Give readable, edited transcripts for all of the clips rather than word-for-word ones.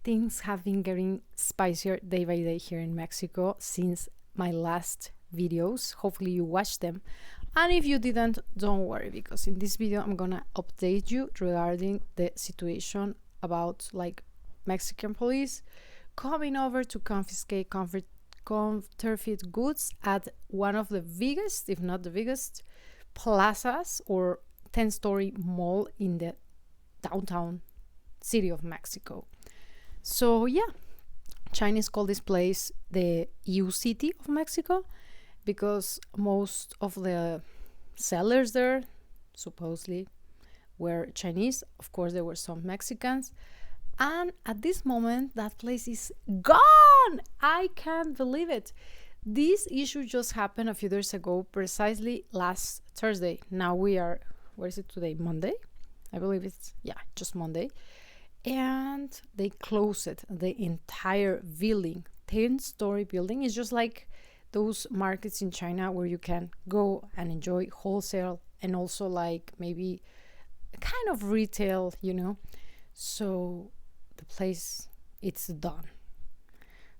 things have been getting spicier day by day here in Mexico since my last videos. Hopefully you watched them. And if you didn't, don't worry, because in this video I'm gonna update you regarding the situation about like Mexican police coming over to confiscate counterfeit goods at one of the biggest, if not the biggest, plazas or 10-story mall in the downtown city of Mexico. So yeah, Chinese call this place the EU city of Mexico because most of the sellers there supposedly were Chinese. Of course, there were some Mexicans. And at this moment, that place is gone. I can't believe it. This issue just happened a few days ago, precisely last Thursday. Now we are, where is it today? Monday? I believe it's, just Monday. And they closed the entire building. 10-story building. It's just like those markets in China where you can go and enjoy wholesale and also like maybe kind of retail, So the place, it's done.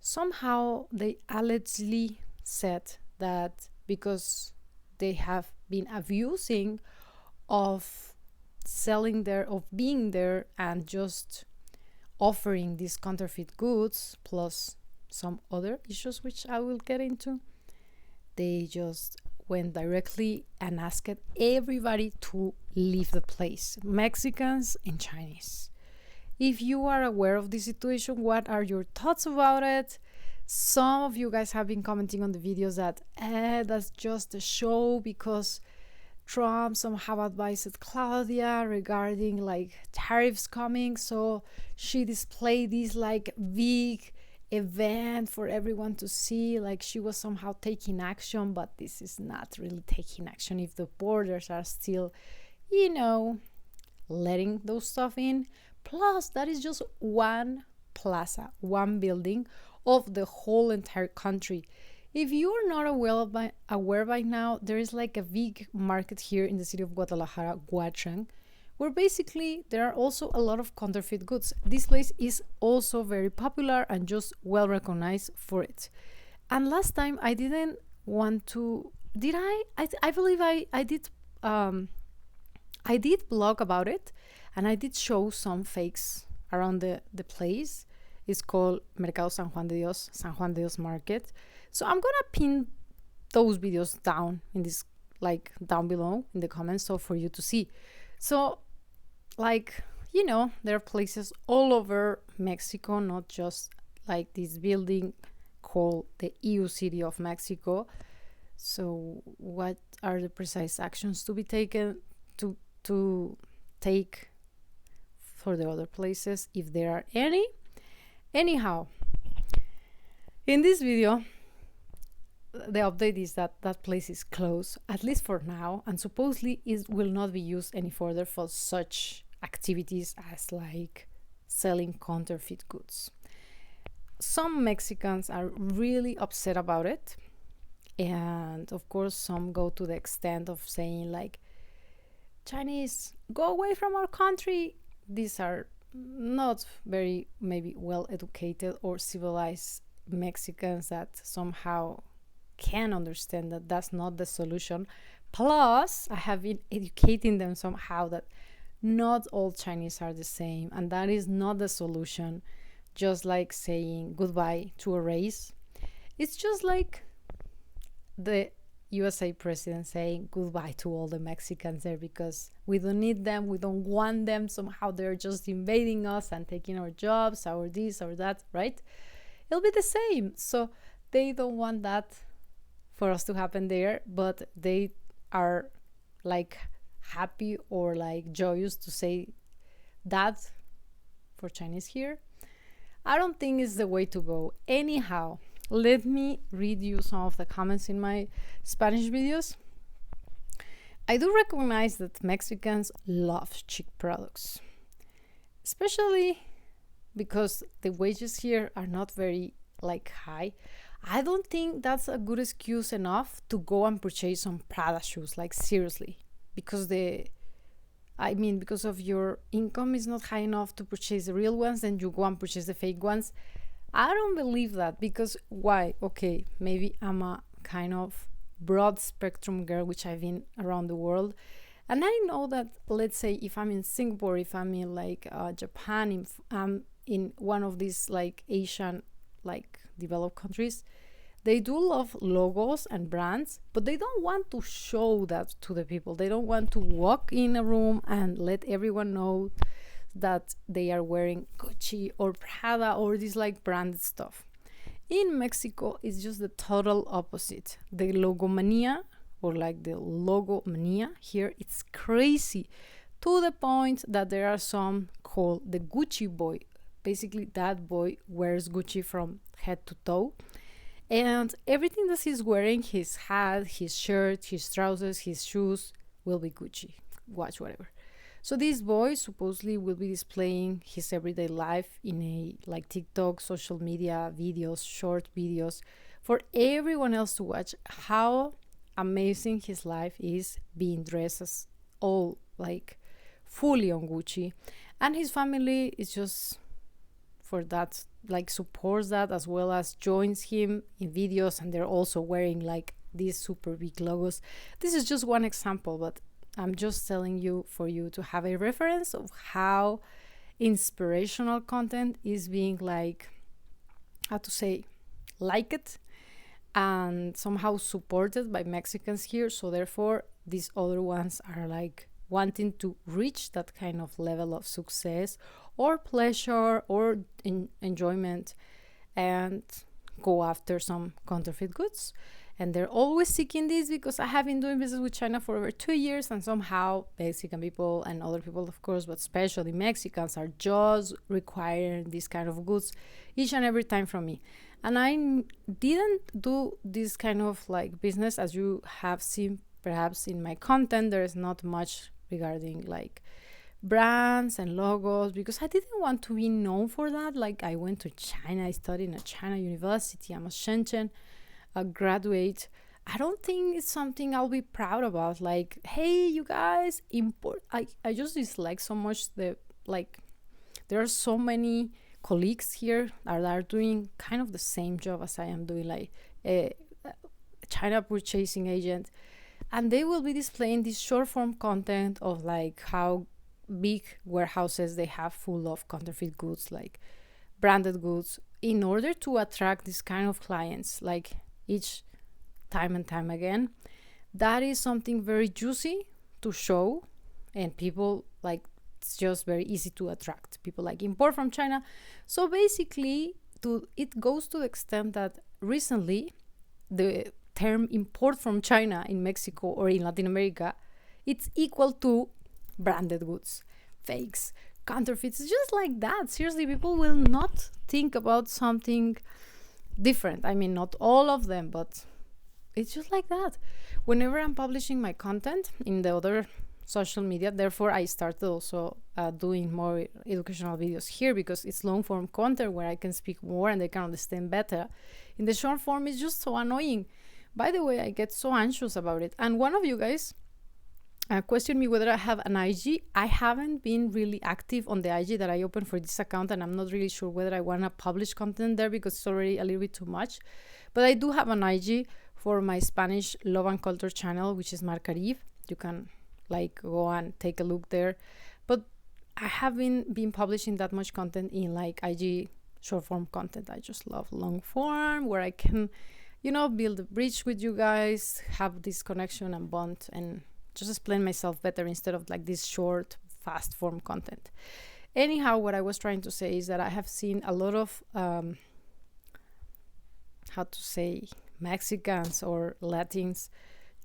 Somehow they allegedly said that because they have been abusing of selling there, of being there and just offering these counterfeit goods plus some other issues which I will get into, they just went directly and asked everybody to leave the place, Mexicans and Chinese. If you are aware of this situation, what are your thoughts about it? Some of you guys have been commenting on the videos that that's just a show because Trump somehow advised Claudia regarding like tariffs coming, so she displayed this like big event for everyone to see, like she was somehow taking action, but this is not really taking action if the borders are still, letting those stuff in. Plus, that is just one plaza, one building of the whole entire country. If you are not aware by now, there is like a big market here in the city of Guadalajara, Guachang, where basically there are also a lot of counterfeit goods. This place is also very popular and just well recognized for it. And last time I didn't want to, did I? I believe I did. I did blog about it, and I did show some fakes around the place. It's called Mercado San Juan de Dios Market. So I'm gonna pin those videos down in this, like down below in the comments, so for you to see. So, like, there are places all over Mexico, not just like this building called the EU City of Mexico. So what are the precise actions to be taken to take for the other places, if there are any? Anyhow, in this video, the update is that that place is closed, at least for now, and supposedly it will not be used any further for such activities as like selling counterfeit goods. Some Mexicans are really upset about it, and of course some go to the extent of saying like, Chinese, go away from our country. These are not very maybe well educated or civilized Mexicans that somehow can understand that that's not the solution. Plus, I have been educating them somehow that not all Chinese are the same, and that is not the solution. Just like saying goodbye to a race. It's just like the USA president saying goodbye to all the Mexicans there because we don't need them, we don't want them, somehow they're just invading us and taking our jobs, our this, our that, right? It'll be the same. So they don't want that for us to happen there, but they are like happy or like joyous to say that for Chinese here. I don't think it's the way to go. Anyhow, let me read you some of the comments in my Spanish videos. I do recognize that Mexicans love cheap products, especially because the wages here are not very like high. I don't think that's a good excuse enough to go and purchase some Prada shoes, like seriously, because I mean, because of your income is not high enough to purchase the real ones, then you go and purchase the fake ones. I don't believe that, because why? Okay, maybe I'm a kind of broad spectrum girl, which I've been around the world. And I know that, let's say, if I'm in Singapore, if I'm in like Japan, if I'm in one of these like Asian, like developed countries, they do love logos and brands, but they don't want to show that to the people. They don't want to walk in a room and let everyone know that they are wearing Gucci or Prada or this like branded stuff. In Mexico, it's just the total opposite. The logomania, or like the logo mania here, it's crazy, to the point that there are some called the Gucci boy. Basically, that boy wears Gucci from head to toe, and everything that he's wearing, his hat, his shirt, his trousers, his shoes, will be Gucci, watch, whatever. So this boy supposedly will be displaying his everyday life in a like TikTok, social media videos, short videos, for everyone else to watch how amazing his life is, being dressed as all like fully on Gucci. And his family is just for that, like supports that, as well as joins him in videos, and they're also wearing like these super big logos. This is just one example, but I'm just telling you for you to have a reference of how inspirational content is being like, how to say, liked and somehow supported by Mexicans here. So therefore these other ones are like wanting to reach that kind of level of success or pleasure or enjoyment, and go after some counterfeit goods. And they're always seeking this, because I have been doing business with China for over 2 years, and somehow Mexican people and other people, of course, but especially Mexicans, are just requiring this kind of goods each and every time from me. And I didn't do this kind of like business, as you have seen perhaps in my content. There is not much regarding like brands and logos, because I didn't want to be known for that. Like, I went to China, I studied in a China university, I'm a Shenzhen a graduate. I don't think it's something I'll be proud about. Like, hey, you guys, import. I just dislike so much the like. There are so many colleagues here that are doing kind of the same job as I am doing, like a China purchasing agent, and they will be displaying this short form content of like how big warehouses they have full of counterfeit goods, like branded goods, in order to attract this kind of clients, like each time and time again. That is something very juicy to show, and people like, it's just very easy to attract people, like import from China. So basically, it goes to the extent that recently the term import from China in Mexico or in Latin America, it's equal to branded goods, fakes, counterfeits, just like that. Seriously, people will not think about something different. I mean, not all of them, but it's just like that. Whenever I'm publishing my content in the other social media, therefore I started also doing more educational videos here, because it's long form content where I can speak more and they can understand better. In the short form, it's just so annoying. By the way, I get so anxious about it. And one of you guys questioned me whether I have an IG. I haven't been really active on the IG that I opened for this account, and I'm not really sure whether I want to publish content there, because it's already a little bit too much. But I do have an IG for my Spanish love and culture channel, which is Marcarib. You can like go and take a look there. But I haven't been publishing that much content in like IG short form content. I just love long form, where I can, build a bridge with you guys, have this connection and bond, and just explain myself better instead of like this short, fast form content. Anyhow, what I was trying to say is that I have seen a lot of, Mexicans or Latins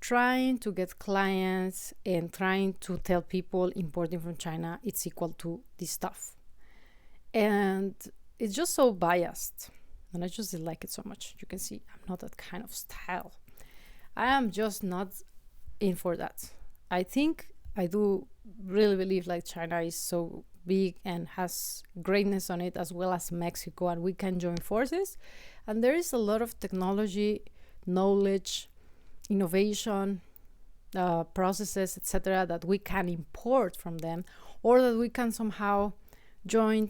trying to get clients and trying to tell people importing from China, it's equal to this stuff. And it's just so biased. And I just didn't like it so much. You can see I'm not that kind of style. I am just not in for that. I think I do really believe like China is so big and has greatness on it, as well as Mexico, and we can join forces. And there is a lot of technology, knowledge, innovation, processes, etc., that we can import from them, or that we can somehow join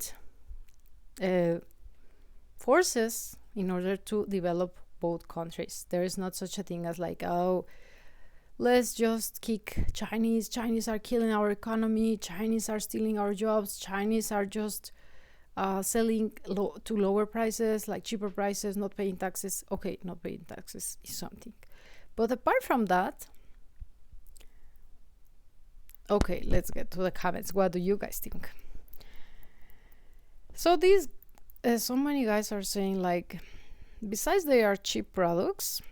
forces in order to develop both countries. There is not such a thing as like, oh, let's just kick Chinese. Chinese are killing our economy. Chinese are stealing our jobs. Chinese are just selling to lower prices, like cheaper prices, not paying taxes. Okay, not paying taxes is something. But apart from that, okay, let's get to the comments. What do you guys think? So these, so many guys are saying like, besides they are cheap products,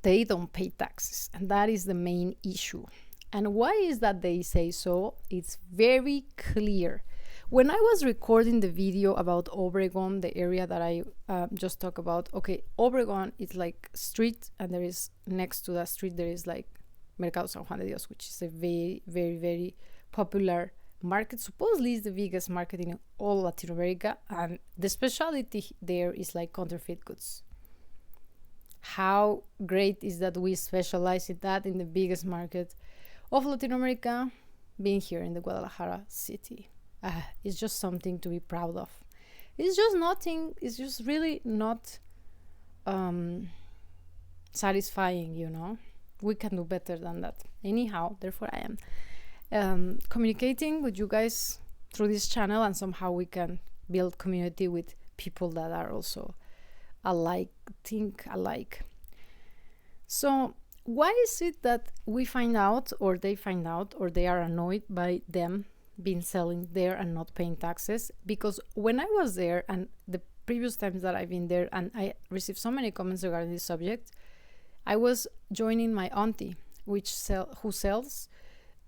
they don't pay taxes, and that is the main issue. And why is that they say so? It's very clear. When I was recording the video about Obregon, the area that I just talked about, okay, Obregon is like street, and there is next to that street there is like Mercado San Juan de Dios, which is a very, very, very popular market. Supposedly it's the biggest market in all Latin America, and the specialty there is like counterfeit goods. How great is that we specialize in that in the biggest market of Latin America, being here in the Guadalajara city. It's just something to be proud of. It's just nothing, it's just really not satisfying, you know. We can do better than that. Anyhow, therefore I am communicating with you guys through this channel, and somehow we can build community with people that are also alike, think alike. So why is it that we find out, or they find out, or they are annoyed by them being selling there and not paying taxes? Because when I was there, and the previous times that I've been there, and I received so many comments regarding this subject, I was joining my auntie, who sells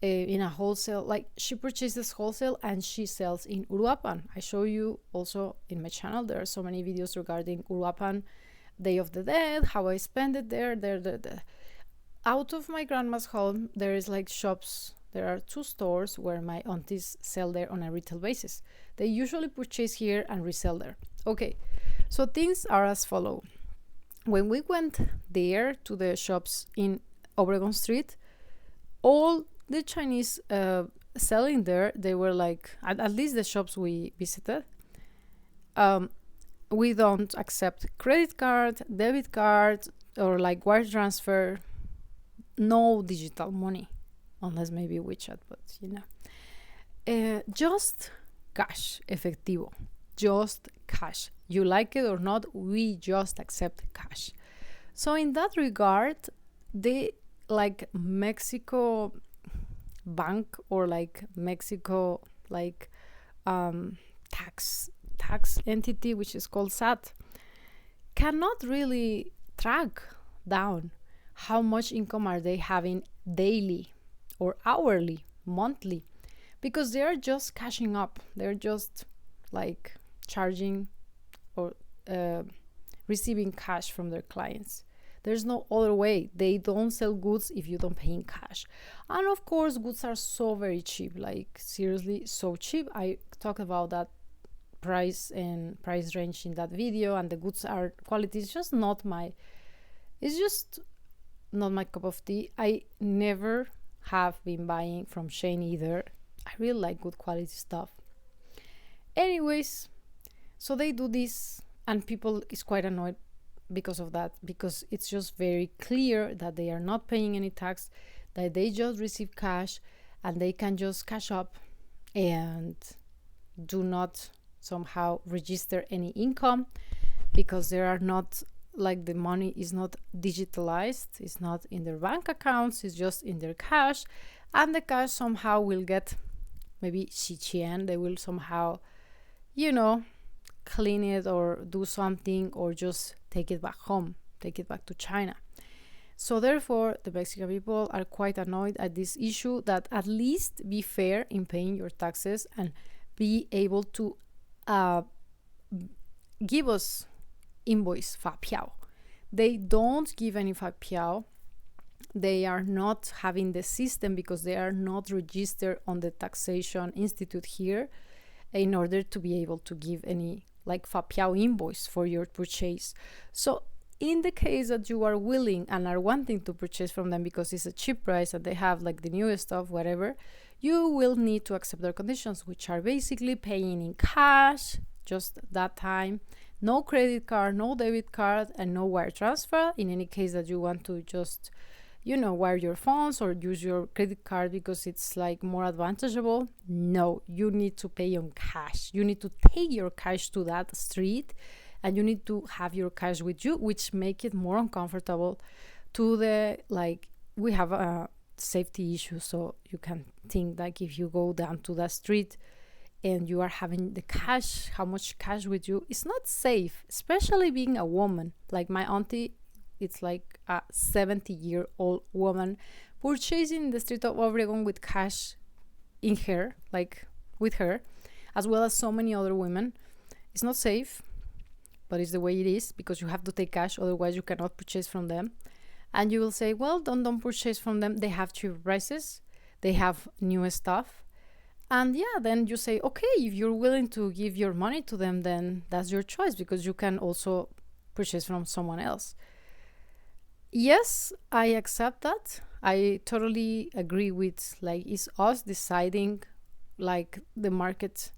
in a wholesale, like she purchases wholesale and she sells in Uruapan. I show you also in my channel, there are so many videos regarding Uruapan, Day of the Dead, how I spend it there. Out of my grandma's home, there is like shops. There are 2 stores where my aunties sell there on a retail basis. They usually purchase here and resell there. Okay, so things are as follow. When we went there to the shops in Obregon Street, all the Chinese selling there, they were like, at least the shops we visited, we don't accept credit card, debit card, or like wire transfer, no digital money, unless maybe WeChat, but you know, just cash, efectivo, just cash. You like it or not, we just accept cash. So in that regard, they like Mexico bank, or like Mexico like tax entity, which is called SAT, cannot really track down how much income are they having daily or hourly, monthly, because they are just cashing up. They're just like charging or receiving cash from their clients. There's no other way. They don't sell goods if you don't pay in cash. And of course, goods are so very cheap, like seriously so cheap. I talked about that price and price range in that video, and the goods are quality is just not my, it's just not my cup of tea. I never have been buying from Shane either. I really like good quality stuff. Anyways, so they do this, and people is quite annoyed because of that, because it's just very clear that they are not paying any tax, that they just receive cash and they can just cash up and do not somehow register any income, because there are not, like, the money is not digitalized, it's not in their bank accounts, it's just in their cash, and the cash somehow will get maybe xiqian, they will somehow, you know, clean it or do something, or just take it back home, take it back to China. So therefore, the Mexican people are quite annoyed at this issue, that at least be fair in paying your taxes and be able to give us invoice fapiao. They don't give any fapiao. They are not having the system because they are not registered on the taxation institute here in order to be able to give any like fapiao invoice for your purchase. So in the case that you are willing and are wanting to purchase from them because it's a cheap price and they have like the newest stuff, whatever, you will need to accept their conditions, which are basically paying in cash just that time, no credit card, no debit card, and no wire transfer in any case that you want to just wire your funds or use your credit card because it's like more advantageable. No, you need to pay on cash. You need to take your cash to that street and you need to have your cash with you, which make it more uncomfortable to the, like, we have a safety issue. So you can think like if you go down to the street and you are having the cash, how much cash with you, it's not safe, especially being a woman. Like my auntie, it's like a 70-year-old woman purchasing in the street of Obregon with cash in her, like with her, as well as so many other women. It's not safe, but it's the way it is because you have to take cash, otherwise you cannot purchase from them. And you will say, well, don't purchase from them. They have cheap prices, they have new stuff. And yeah, then you say, okay, if you're willing to give your money to them, then that's your choice because you can also purchase from someone else. Yes, I accept that. I totally agree with, like, it's us deciding, like, the market.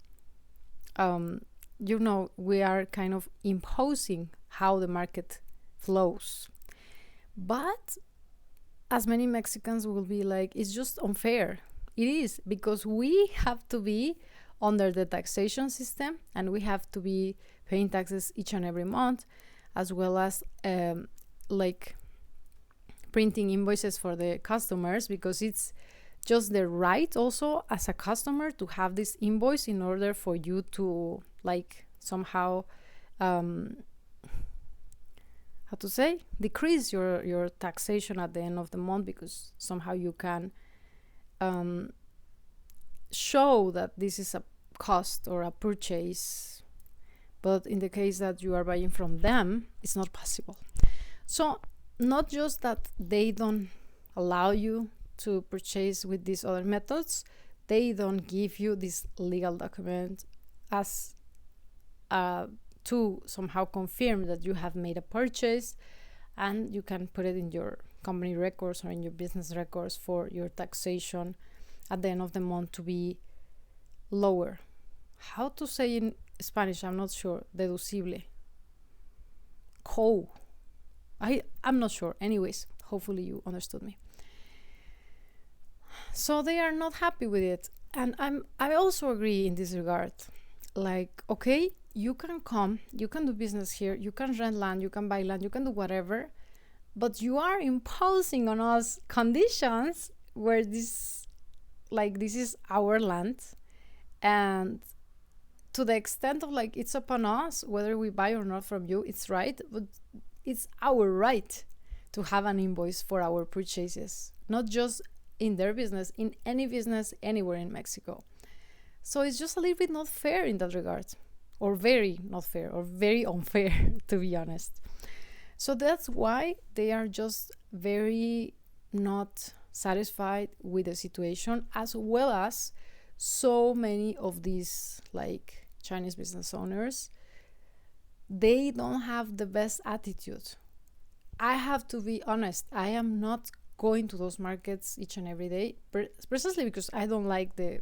We are kind of imposing how the market flows. But as many Mexicans will be like, it's just unfair. It is, because we have to be under the taxation system and we have to be paying taxes each and every month, as well as like printing invoices for the customers, because it's just the right also as a customer to have this invoice in order for you to, like, somehow decrease your taxation at the end of the month, because somehow you can show that this is a cost or a purchase. But in the case that you are buying from them, it's not possible. So not just that they don't allow you to purchase with these other methods, they don't give you this legal document as to somehow confirm that you have made a purchase, and you can put it in your company records or in your business records for your taxation at the end of the month to be lower. How to say in Spanish? I'm not sure. Deducible. I'm not sure. Anyways, hopefully you understood me. So they are not happy with it. And I also agree in this regard. Like, okay, you can come, you can do business here, you can rent land, you can buy land, you can do whatever, but you are imposing on us conditions where this is our land, and to the extent of, like, it's upon us whether we buy or not from you. It's right, but it's our right to have an invoice for our purchases, not just in their business, in any business anywhere in Mexico. So it's just a little bit not fair in that regard, or very not fair, or very unfair, to be honest. So that's why they are just very not satisfied with the situation, as well as so many of these, like, Chinese business owners. They don't have the best attitude. I have to be honest, I am not going to those markets each and every day, precisely because I don't like the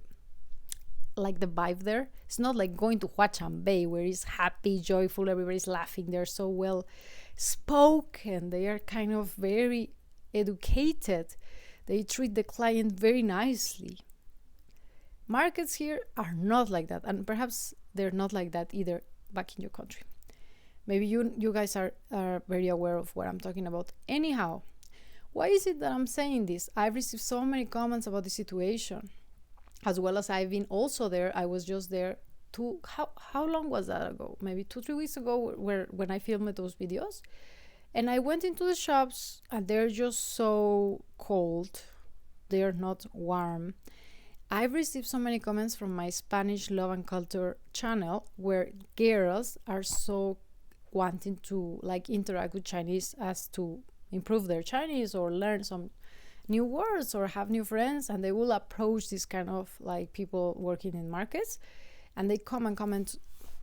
vibe there. It's not like going to Huachan Bay, where it's happy, joyful, everybody's laughing, they're so well spoken, they are kind of very educated, they treat the client very nicely. Markets here are not like that, and perhaps they're not like that either back in your country. Maybe you guys are very aware of what I'm talking about. Anyhow, why is it that I'm saying this? I've received so many comments about the situation, as well as I've been also there. I was just there how long was that ago? Maybe 2-3 weeks ago, when I filmed those videos. And I went into the shops and they're just so cold. They're not warm. I've received so many comments from my Spanish Love and Culture channel, where girls are so wanting to, like, interact with Chinese as to improve their Chinese or learn some new words or have new friends, and they will approach this kind of, like, people working in markets, and they come and comment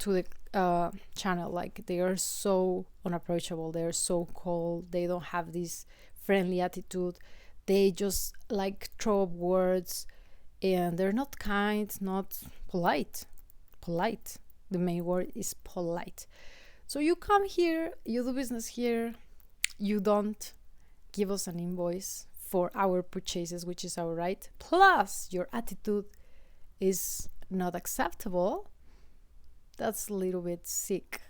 to the channel. Like they are so unapproachable, they're so cold, they don't have this friendly attitude, they just like throw up words, and they're not kind, not polite. The main word is polite. So you come here, you do business here, you don't give us an invoice for our purchases, which is our right, plus your attitude is not acceptable. That's a little bit sick.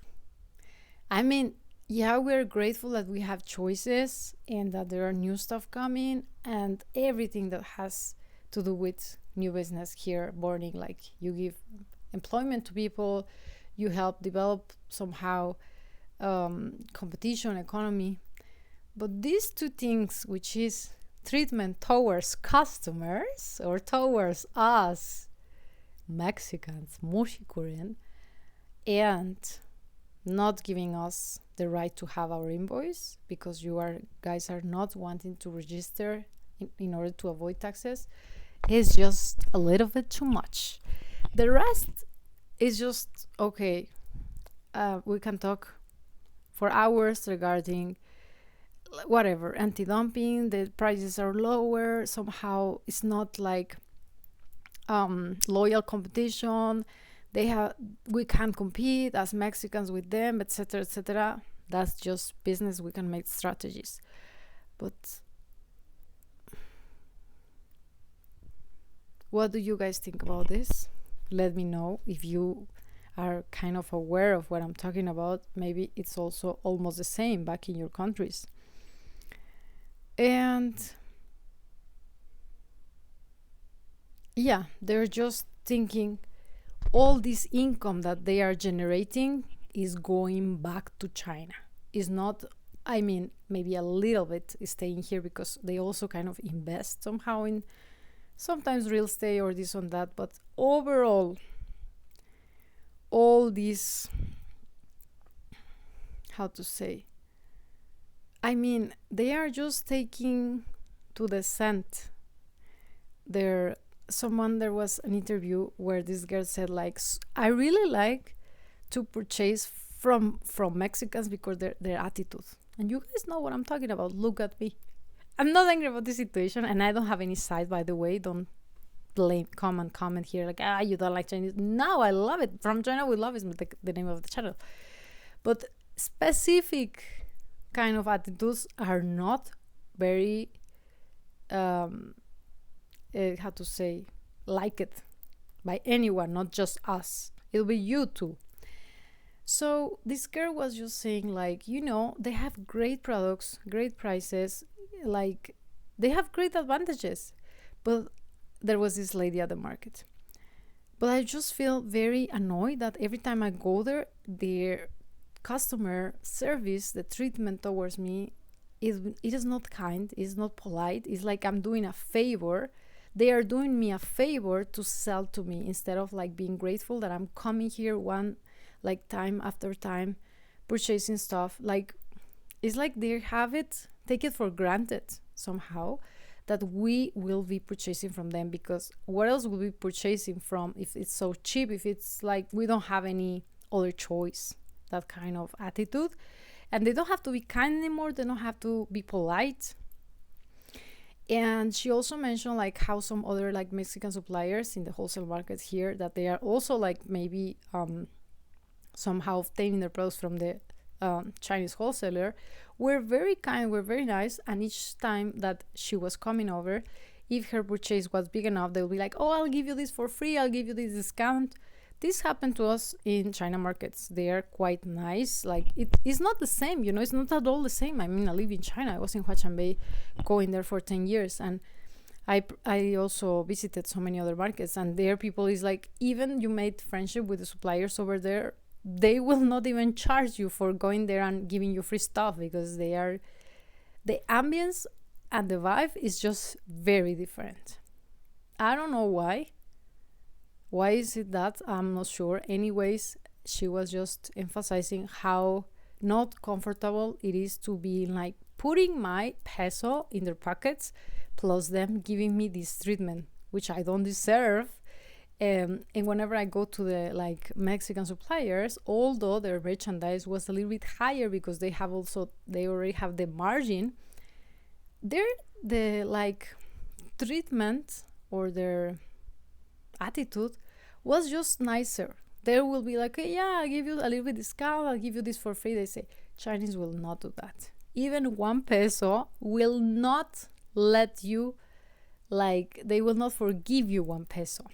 I mean, yeah, we're grateful that we have choices and that there are new stuff coming and everything that has to do with new business here burning. Like you give employment to people, you help develop somehow competition, economy. But these two things, which is treatment towards customers or towards us Mexicans, Mushikuren, and not giving us the right to have our invoice because you guys are not wanting to register in order to avoid taxes, is just a little bit too much. The rest is just okay. We can talk for hours regarding whatever, anti-dumping, the prices are lower, somehow it's not like loyal competition, we can't compete as Mexicans with them, etc., etc. That's just business. We can make strategies, but what do you guys think about this? Let me know if you are kind of aware of what I'm talking about. Maybe it's also almost the same back in your countries. And yeah, they're just thinking all this income that they are generating is going back to China. Is not, I mean, maybe a little bit staying here because they also kind of invest somehow in sometimes real estate or this or that, but overall, all these, how to say, I mean, they are just taking to the cent. There was an interview where this girl said, like, I really like to purchase from Mexicans because their attitude. And you guys know what I'm talking about. Look at me. I'm not angry about this situation, and I don't have any side, by the way. Don't comment here like, you don't like Chinese. No, I love it. From China we love is the name of the channel. But specific kind of attitudes are not very how to say, like it by anyone, not just us. It'll be you too. So this girl was just saying, like, they have great products, great prices, like they have great advantages. But there was this lady at the market. But I just feel very annoyed that every time I go there, their customer service, the treatment towards me, it is not kind, it's not polite. It's like I'm doing a favor. They are doing me a favor to sell to me instead of like being grateful that I'm coming here time after time purchasing stuff. Like it's like they take it for granted somehow that we will be purchasing from them, because what else will we be purchasing from if it's so cheap, if it's like we don't have any other choice. That kind of attitude. And they don't have to be kind anymore, they don't have to be polite. And she also mentioned like how some other like Mexican suppliers in the wholesale market here, that they are also like maybe somehow obtaining their products from the Chinese wholesaler, were very kind, were very nice. And each time that she was coming over, if her purchase was big enough, they'll be like, oh, I'll give you this for free, I'll give you this discount. This happened to us in China markets. They are quite nice. Like it's not the same, it's not at all the same. I mean, I live in China. I was in Huaqiangbei, going there for 10 years. And I also visited so many other markets. And there people is like, even you made friendship with the suppliers over there, they will not even charge you for going there and giving you free stuff, because the ambience and the vibe is just very different. I don't know why. Why is it that? I'm not sure. Anyways, she was just emphasizing how not comfortable it is to be like putting my peso in their pockets, plus them giving me this treatment, which I don't deserve. And whenever I go to the like Mexican suppliers, although their merchandise was a little bit higher because they already have the margin, their the like treatment or their attitude was just nicer. They will be like, "Hey, yeah, I'll give you a little bit discount, I'll give you this for free." They say Chinese will not do that. Even 1 peso will not let you, like, they will not forgive you 1 peso.